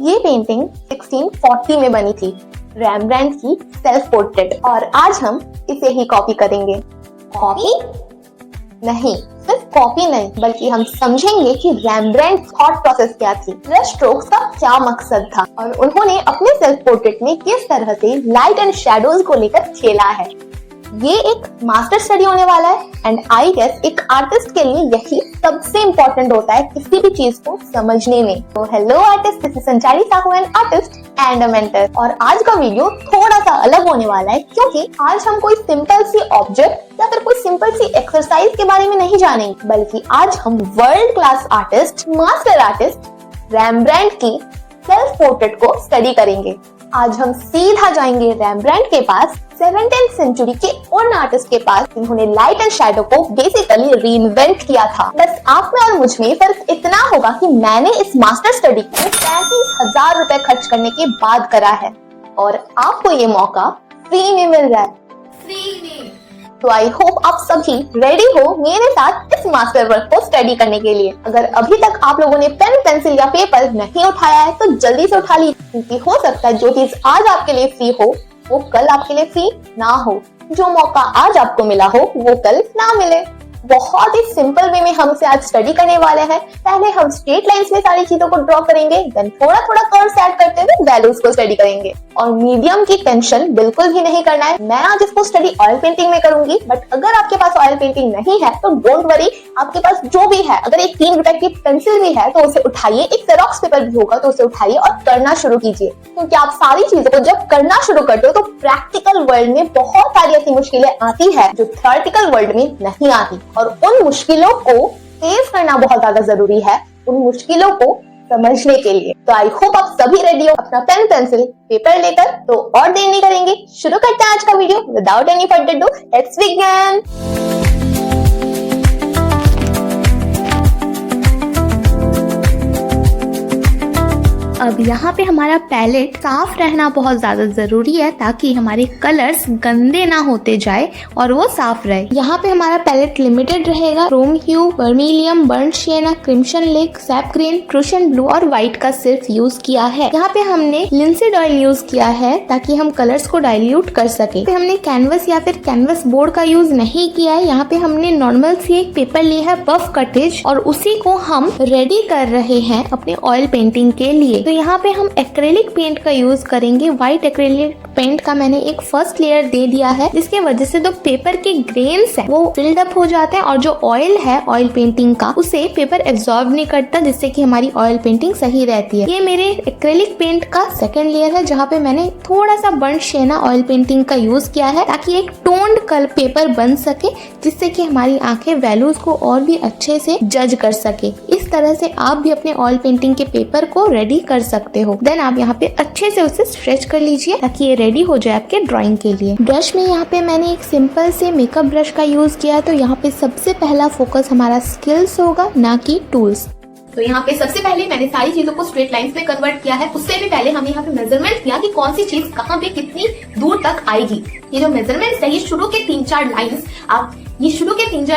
ये पेंटिंग 1640 में बनी थी, रेम्ब्रांड की सेल्फ पोर्ट्रेट, और आज हम इसे ही कॉपी करेंगे। कॉपी नहीं, सिर्फ कॉपी नहीं, बल्कि हम समझेंगे कि रेम्ब्रांड थॉट प्रोसेस क्या थी, ब्रश स्ट्रोक्स का क्या मकसद था, और उन्होंने अपने सेल्फ पोर्ट्रेट में किस तरह से लाइट एंड शैडोज को लेकर खेला है। ये एक मास्टर स्टडी होने वाला है, एंड आई गेस एक आर्टिस्ट के लिए यही सबसे इम्पोर्टेंट होता है किसी भी चीज को समझने में। तो हेलो आर्टिस्ट, दिस इज संचारी Sahu, an artist and a mentor. और आज का वीडियो थोड़ा सा अलग होने वाला है, क्योंकि आज हम कोई सिंपल सी ऑब्जेक्ट या फिर कोई सिंपल सी एक्सरसाइज के बारे में नहीं जानेंगे, बल्कि आज हम world class artist, master artist रेम्ब्रांड की सेल्फ पोर्ट्रेट को स्टडी करेंगे। आज हम सीधा जाएंगे रेम्ब्रांड के पास, 17th सेंचुरी के उन आर्टिस्ट के पास जिन्होंने लाइट एंड शैडो को बेसिकली रीइन्वेंट किया था। बस आप में और मुझ में फर्क इतना होगा कि मैंने इस मास्टर स्टडी को 35,000 रुपए खर्च करने के बाद करा है, और आपको ये मौका फ्री में मिल रहा है। फ्री में। तो आई होप आप सभी रेडी हो मेरे साथ इस मास्टर वर्क को स्टडी करने के लिए। अगर अभी तक आप लोगों ने पेन, पेंसिल या पेपर नहीं उठाया है तो जल्दी से उठा लीजिए, क्योंकि हो सकता है जो चीज आज आपके लिए फ्री हो वो कल आपके लिए फ्री ना हो, जो मौका आज आपको मिला हो वो कल ना मिले। बहुत ही सिंपल वे में हमसे आज स्टडी करने वाले हैं। पहले हम स्ट्रेट लाइंस में सारी चीजों को ड्रॉ करेंगे, देन थोड़ा थोड़ा कर्व्स ऐड करते हुए वैल्यूज को स्टडी करेंगे। और मीडियम की टेंशन बिल्कुल भी नहीं करना है। मैं आज इसको स्टडी ऑयल पेंटिंग में करूंगी, बट अगर आपके पास ऑयल पेंटिंग नहीं है तो डोंट वरी, आपके पास जो भी है, अगर एक 3 रुपए की पेंसिल भी है तो उसे उठाइए, एक जेरॉक्स पेपर भी होगा तो उसे उठाइए और करना शुरू कीजिए। क्योंकि आप सारी चीजों को जब करना शुरू करते हो तो प्रैक्टिकल वर्ल्ड में बहुत सारी ऐसी मुश्किलें आती है जो थ्योरेटिकल वर्ल्ड में नहीं आती, और उन मुश्किलों को फेस करना बहुत ज्यादा जरूरी है, उन मुश्किलों को समझने के लिए। तो आई होप आप सभी रेडी हो अपना पेन, पेंसिल, पेपर लेकर। तो और देर नहीं करेंगे, शुरू करते हैं आज का video without any further do. Let's begin. अब यहाँ पे हमारा पैलेट साफ रहना बहुत ज्यादा जरूरी है, ताकि हमारे कलर्स गंदे ना होते जाए और वो साफ रहे। यहाँ पे हमारा पैलेट लिमिटेड रहेगा। Chrome hue, vermilion, burnt sienna, crimson lake, sap green, Prussian blue और व्हाइट का सिर्फ यूज किया है। यहाँ पे हमने लिंसीड ऑयल यूज किया है ताकि हम कलर्स को डाइल्यूट कर सके। पे हमने कैनवस या फिर कैनवस बोर्ड का यूज नहीं किया है। यहाँ पे हमने नॉर्मल सी एक पेपर लिया है, बफ कटेज, और उसी को हम रेडी कर रहे हैं अपने ऑयल पेंटिंग के लिए। यहाँ पे हम एक्रेलिक पेंट का यूज करेंगे। व्हाइट एक्रेलिक पेंट का मैंने एक फर्स्ट लेयर दे दिया है, जिसके वजह से जो पेपर के ग्रेन्स है वो फिल्ड अप हो जाते हैं, और जो ऑयल है ऑयल पेंटिंग का उसे पेपर एब्जॉर्ब नहीं करता, जिससे कि हमारी ऑयल पेंटिंग सही रहती है। ये मेरे एक्रेलिक पेंट का सेकंड लेयर है, जहाँ पे मैंने थोड़ा सा बर्न्ट शिएना ऑयल पेंटिंग का यूज किया है, ताकि एक टोन्ड कलर पेपर बन सके, जिससे कि हमारी आंखें वैल्यूज को और भी अच्छे से जज कर सके। इस तरह से आप भी अपने ऑयल पेंटिंग के पेपर को रेडी कर सकते हो। देन आप यहाँ पे अच्छे से उसे स्ट्रेच कर लीजिए ताकि ये रेडी हो जाए आपके ड्राइंग के लिए। ब्रश में यहाँ पे मैंने एक सिंपल से मेकअप ब्रश का यूज किया है, तो यहाँ पे सबसे पहला फोकस हमारा स्किल्स होगा, ना कि टूल्स। तो यहाँ पे सबसे पहले मैंने सारी चीजों को स्ट्रेट लाइंस में कन्वर्ट किया है। उससे भी पहले हमने यहाँ पे मेजरमेंट किया कि कौन सी चीज कहाँ पे कितनी दूर तक आएगी। ये जो मेजरमेंट है, ये शुरू के 3-4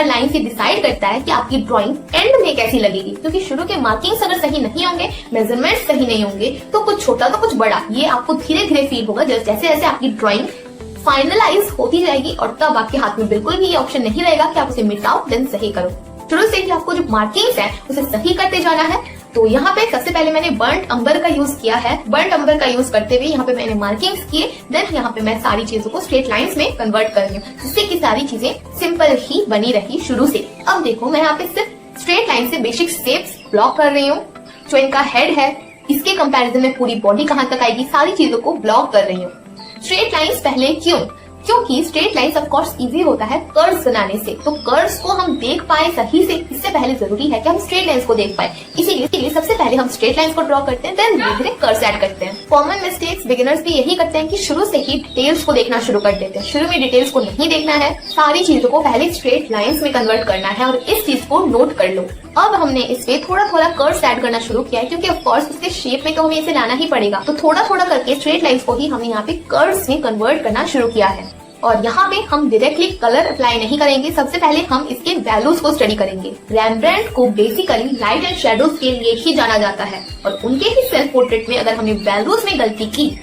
लाइंस ये डिसाइड करता है कि आपकी ड्राइंग एंड में कैसी लगेगी। क्योंकि शुरू के मार्किंग्स अगर सही नहीं होंगे, मेजरमेंट सही नहीं होंगे, तो कुछ छोटा तो कुछ बड़ा, ये आपको धीरे धीरे फील होगा जैसे जैसे आपकी ड्राइंग फाइनलाइज होती जाएगी। और तब आपके हाथ में बिल्कुल भी ये ऑप्शन नहीं रहेगा कि आप उसे मिटाओ देन सही करो। शुरू से ही आपको जो मार्किंग्स है उसे सही करते जाना है। तो यहाँ पे सबसे पहले मैंने बर्न्ट अंबर का यूज किया है। बर्न्ट अंबर का यूज करते हुए यहाँ पे मैंने मार्किंग्स किए, देन यहाँ पे मैं सारी चीजों को स्ट्रेट लाइंस में कन्वर्ट कर रही हूँ, जिससे कि सारी चीजें सिंपल ही बनी रही शुरू से। अब देखो, मैं यहाँ पे सिर्फ स्ट्रेट लाइन से बेसिक शेप्स ब्लॉक कर रही हूँ। जो इनका हेड है, इसके कंपैरिजन में पूरी बॉडी कहाँ तक आएगी, सारी चीजों को ब्लॉक कर रही हूँ। स्ट्रेट लाइंस पहले क्यों? क्योंकि straight lines of course easy होता है कर्व्स बनाने से। तो कर्व्स को हम देख पाए सही से, इससे पहले जरूरी है कि हम स्ट्रेट लाइंस को देख पाए। इसीलिए सबसे पहले हम स्ट्रेट लाइंस को ड्रॉ करते हैं, देन धीरे धीरे कर्व्स ऐड करते हैं। कॉमन मिस्टेक्स बिगिनर्स भी यही करते हैं कि शुरू से ही डिटेल्स को देखना शुरू कर देते हैं। शुरू में डिटेल्स को नहीं देखना है, सारी चीजों को पहले स्ट्रेट लाइंस में कन्वर्ट करना है, और इस चीज को नोट कर लो। अब हमने इसमें थोड़ा थोड़ा कर्व्स ऐड करना शुरू किया है, क्योंकि ऑफ कोर्स उसके शेप में तो हमें इसे लाना ही पड़ेगा। तो थोड़ा थोड़ा करके स्ट्रेट लाइंस को ही हमने यहाँ पे कर्व्स में कन्वर्ट करना शुरू किया है। और यहाँ पे हम डायरेक्टली कलर अप्लाई नहीं करेंगे। सबसे पहले हम इसके वैल्यूज को स्टडी करेंगे। रेम्ब्रांड को बेसिकली लाइट एंड शेडोज के लिए ही जाना जाता है और उनके ही सेल्फ पोर्ट्रेट में अगर हमने वैल्यूज में गलती की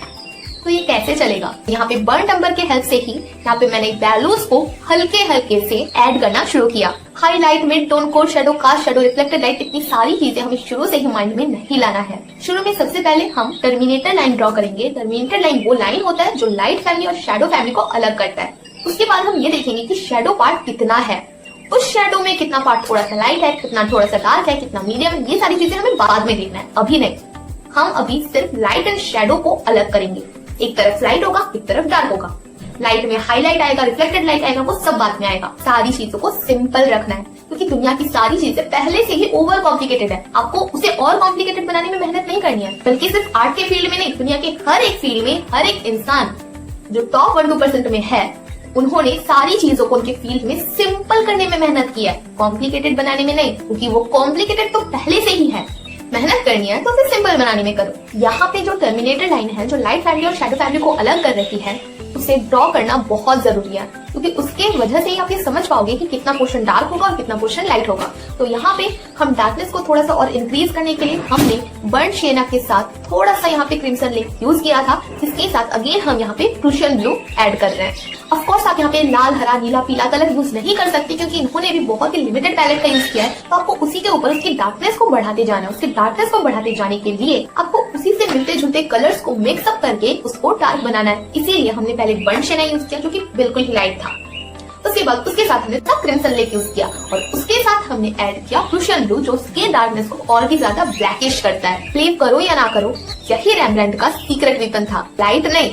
तो ये कैसे चलेगा। यहाँ पे बर्न नंबर के हेल्प से ही यहाँ पे मैंने वैल्यूज को हल्के हल्के से ऐड करना शुरू किया। Highlight, mid tone, core shadow, cast shadow, reflected light, इतनी सारी चीजें हमें शुरू से ही माइंड में नहीं लाना है। शुरू में सबसे पहले हम टर्मिनेटर लाइन ड्रॉ करेंगे। टर्मिनेटर लाइन वो लाइन होता है जो लाइट फैमिली और शेडो फैमिली को अलग करता है। उसके बाद हम ये देखेंगे कि शेडो पार्ट कितना है, उस शेडो में कितना पार्ट थोड़ा सा लाइट है, कितना थोड़ा सा डार्क है, कितना मीडियम है। ये सारी चीजें हमें बाद में देखना है, अभी नहीं। हम अभी सिर्फ लाइट एंड शेडो को अलग करेंगे। एक तरफ लाइट होगा, एक तरफ डार्क होगा। लाइट में हाईलाइट आएगा, रिफ्लेक्टेड लाइट आएगा, वो सब बाद में आएगा। सारी चीजों को सिंपल रखना है क्योंकि दुनिया की सारी चीजें पहले से ही ओवर कॉम्प्लिकेटेड है। आपको उसे और कॉम्प्लिकेटेड बनाने में मेहनत नहीं करनी है, बल्कि सिर्फ आर्ट के फील्ड में नहीं, दुनिया के हर एक फील्ड में हर एक इंसान जो टॉप 1-2% में है, उन्होंने सारी चीजों को उनके फील्ड में सिंपल करने में मेहनत की है, कॉम्प्लिकेटेड बनाने में नहीं। क्योंकि वो कॉम्प्लिकेटेड तो पहले से ही है, मेहनत करनी है तो फिर सिंपल बनाने में करो। यहाँ पे जो टर्मिनेटर लाइन है जो लाइट फैमिली और शेडो फैमिली को अलग कर रही है, उसे ड्रॉ करना बहुत जरूरी है क्योंकि उसके वजह से ही आप ये समझ पाओगे कि कितना पोर्शन डार्क होगा और कितना पोर्शन लाइट होगा। तो यहाँ पे हम डार्कनेस को थोड़ा सा और इंक्रीज करने के लिए हमने बर्न शेना के साथ थोड़ा सा यहाँ पे क्रिम्सन लेक यूज किया था, जिसके साथ अगेन हम यहाँ पे प्रूशियन ब्लू ऐड कर रहे हैं। ऑफ कोर्स आप यहाँ पे लाल, हरा, नीला, पीला कलर यूज नहीं कर सकते क्योंकि इन्होंने भी बहुत ही लिमिटेड पैलेट का यूज किया है। तो आपको उसी के ऊपर उसकी डार्कनेस को बढ़ाते जाना है। उसकी डार्कनेस को बढ़ाते जाने के लिए आपको उसी से मिलते जुलते कलर्स को मिक्सअप करके उसको डार्क बनाना है। इसीलिए हमने पहले बर्न शेना यूज किया जो कि बिल्कुल ही लाइट था। उसके बाद उसके साथ हमने सब क्रिम्सन लेक यूज किया और उसके साथ हमने ऐड किया प्रूशियन ब्लू जो उसके डार्कनेस को और भी ज्यादा ब्लैकिश करता है। प्ले करो या ना करो, यही रेम्ब्रांड का सीक्रेट वेपन था। लाइट नहीं,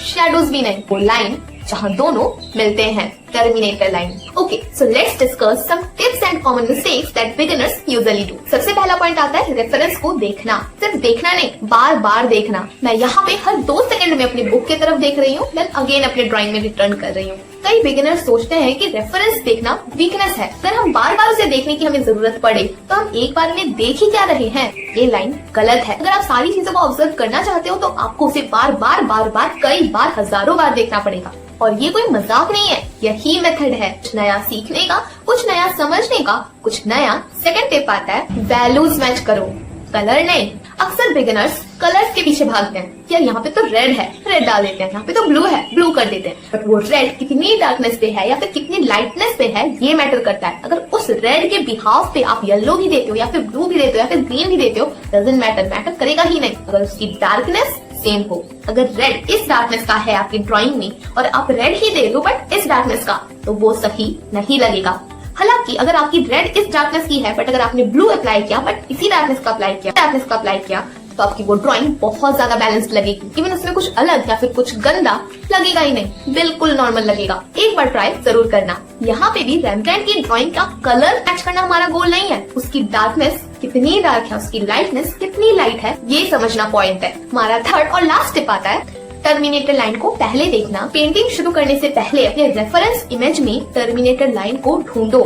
शेडोज भी नहीं, वो लाइन जहाँ दोनों मिलते हैं, terminator line. Okay, so let's discuss some tips and common mistakes that beginners usually do. सबसे पहला पॉइंट आता है रेफरेंस को देखना। सिर्फ देखना नहीं, बार बार देखना। मैं यहाँ पे हर 2 सेकंड में अपनी बुक की तरफ देख रही हूँ, देन अगेन अपने ड्राइंग में रिटर्न कर रही हूँ। कई बिगिनर्स सोचते हैं कि रेफरेंस देखना वीकनेस है। अगर हम बार बार उसे देखने की हमें जरूरत पड़े तो हम एक बार में देख ही क्या रहे हैं, ये लाइन गलत है। अगर आप सारी चीजों को ऑब्जर्व करना चाहते हो तो आपको उसे बार बार कई बार, हजारों बार देखना पड़ेगा। और ये कोई मजाक नहीं है, यही मेथड है कुछ नया सीखने का, कुछ नया समझने का, कुछ नया। सेकंड टिप आता है वैल्यूज मैच करो, कलर नहीं। अक्सर बिगिनर्स कलर्स के पीछे भागते हैं। यार यहाँ पे तो रेड है, रेड डाल देते हैं, यहाँ पे तो ब्लू है, ब्लू कर देते हैं। बट वो रेड कितनी डार्कनेस पे है या फिर कितनी लाइटनेस पे है, ये मैटर करता है। अगर उस रेड के बिहाफ पे आप येलो भी देते हो या फिर ब्लू भी देते हो या फिर ग्रीन भी देते हो, डजंट मैटर, मैटर करेगा ही नहीं। अगर उसकी डार्कनेस सेम हो, अगर रेड इस डार्कनेस का है आपकी ड्राइंग में और आप रेड ही दे दो बट इस डार्कनेस का, तो वो सही नहीं लगेगा। हालांकि अगर आपकी रेड इस डार्कनेस की है बट अगर आपने ब्लू अप्लाई किया बट इसी डार्कनेस का अप्लाई किया तो आपकी वो ड्राइंग बहुत ज्यादा बैलेंस्ड लगेगी। इवन उसमें कुछ अलग या फिर कुछ गंदा लगेगा ही नहीं, बिल्कुल नॉर्मल लगेगा। एक बार ट्राई जरूर करना। यहाँ पे भी रेम्ब्रांड की ड्राइंग का कलर मैच करना हमारा गोल नहीं है, उसकी डार्कनेस कितनी डार्क है, उसकी लाइटनेस कितनी लाइट है, ये समझना पॉइंट है। हमारा थर्ड और लास्ट टिप आता है टर्मिनेटर लाइन को पहले देखना। पेंटिंग शुरू करने से पहले अपने रेफरेंस इमेज में टर्मिनेटर लाइन को ढूंढो।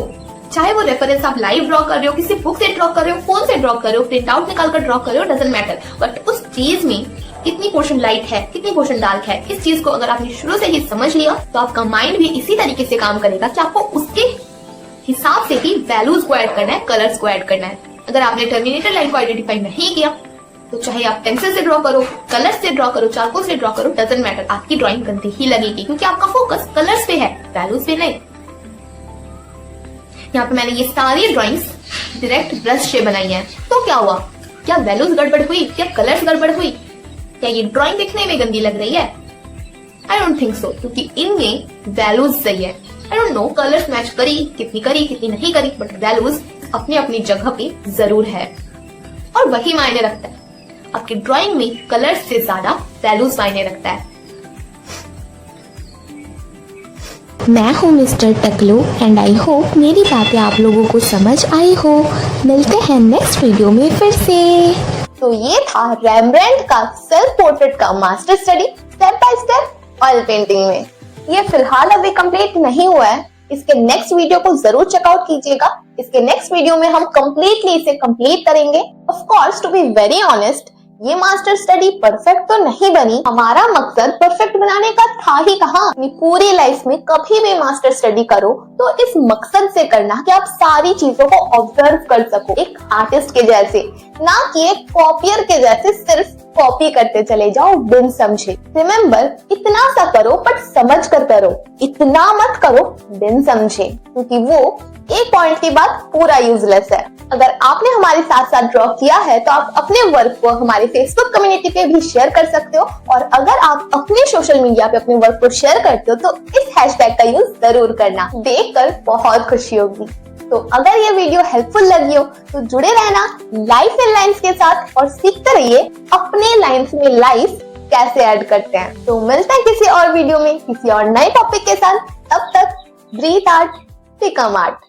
चाहे वो रेफरेंस आप लाइव ड्रॉ कर रहे हो, किसी बुक से ड्रॉ कर रहे हो, फोन से ड्रॉ कर रहे हो, प्रिंट आउट निकाल कर ड्रॉ कर रहे हो, डजंट मैटर। बट उस चीज में कितनी पोर्शन लाइट है, कितनी पोर्शन डार्क है, इस चीज को अगर आपने शुरू से ही समझ लिया तो आपका माइंड भी इसी तरीके से काम करेगा कि आपको उसके हिसाब से ही वैल्यूज को ऐड करना है, कलर्स को ऐड करना है। अगर आपने टर्मिनेटर लाइन को आइडेंटिफाई नहीं किया तो चाहे आप पेंसिल से ड्रॉ करो, कलर से ड्रॉ करो, चारकोल से ड्रॉ करो, डजंट मैटर, आपकी ड्राइंग गंदी ही लगेगी क्योंकि आपका फोकस कलर्स पे है, वैल्यूज पे नहीं। यहाँ पे मैंने ये सारी ड्राइंग्स डायरेक्ट ब्रश से बनाई है, तो क्या हुआ? क्या वैल्यूज गड़बड़ हुई? क्या कलर्स गड़बड़ हुई? क्या ये ड्राइंग दिखने में गंदी लग रही है? आई डोंट थिंक सो, क्योंकि इनमें वैल्यूज सही है। I don't know colours match करी कितनी नहीं करी, बट वैल्यूज अपनी अपनी जगह पे जरूर है और वही मायने रखता है। आपकी ड्राइंग में कलर्स से ज्यादा वैल्यूज मायने रखता है। मैं हूँ mister Taklu and I hope मेरी बातें आप लोगों को समझ आई हो। मिलते हैं नेक्स्ट वीडियो में फिर से। तो ये था रेम्ब्रांड का सेल्फ पोर्ट्रेट का master study step by step oil painting में। ये फिलहाल अभी कंप्लीट नहीं हुआ है, इसके नेक्स्ट वीडियो को जरूर चेकआउट कीजिएगा। इसके नेक्स्ट वीडियो में हम कंप्लीटली इसे कंप्लीट करेंगे। Of course to be very honest, ये मास्टर स्टडी परफेक्ट तो नहीं बनी, हमारा मकसद परफेक्ट बनाने का था ही कहाँ। अपनी पूरी लाइफ में कभी भी मास्टर स्टडी करो तो इस मकसद से करना कि आप सारी चीजों को ऑब्जर्व कर सको, एक आर्टिस्ट के जैसे, ना कि एक कॉपियर के जैसे सिर्फ कॉपी करते चले जाओ बिन समझे। रिमेम्बर, इतना सा करो बट समझ कर करो, इतना मत करो बिन समझे, क्योंकि वो एक पॉइंट के बाद पूरा यूजलेस है। अगर आपने हमारे साथ साथ ड्रॉ किया है तो आप अपने वर्क को हमारे फेसबुक कम्युनिटी पे भी शेयर कर सकते हो, और अगर आप अपने सोशल मीडिया पे अपने वर्क को शेयर करते हो तो इस हैशटैग का यूज जरूर करना, देखकर बहुत खुशी होगी। तो अगर ये वीडियो हेल्पफुल लगी हो तो जुड़े रहना लाइफ इन लाइन्स के साथ और सीखते रहिए अपने लाइन्स में लाइफ कैसे ऐड करते हैं। तो मिलते हैं किसी और वीडियो में किसी और नए टॉपिक के साथ, तब तक ब्रीथ आर्ट, बिकम आर्ट।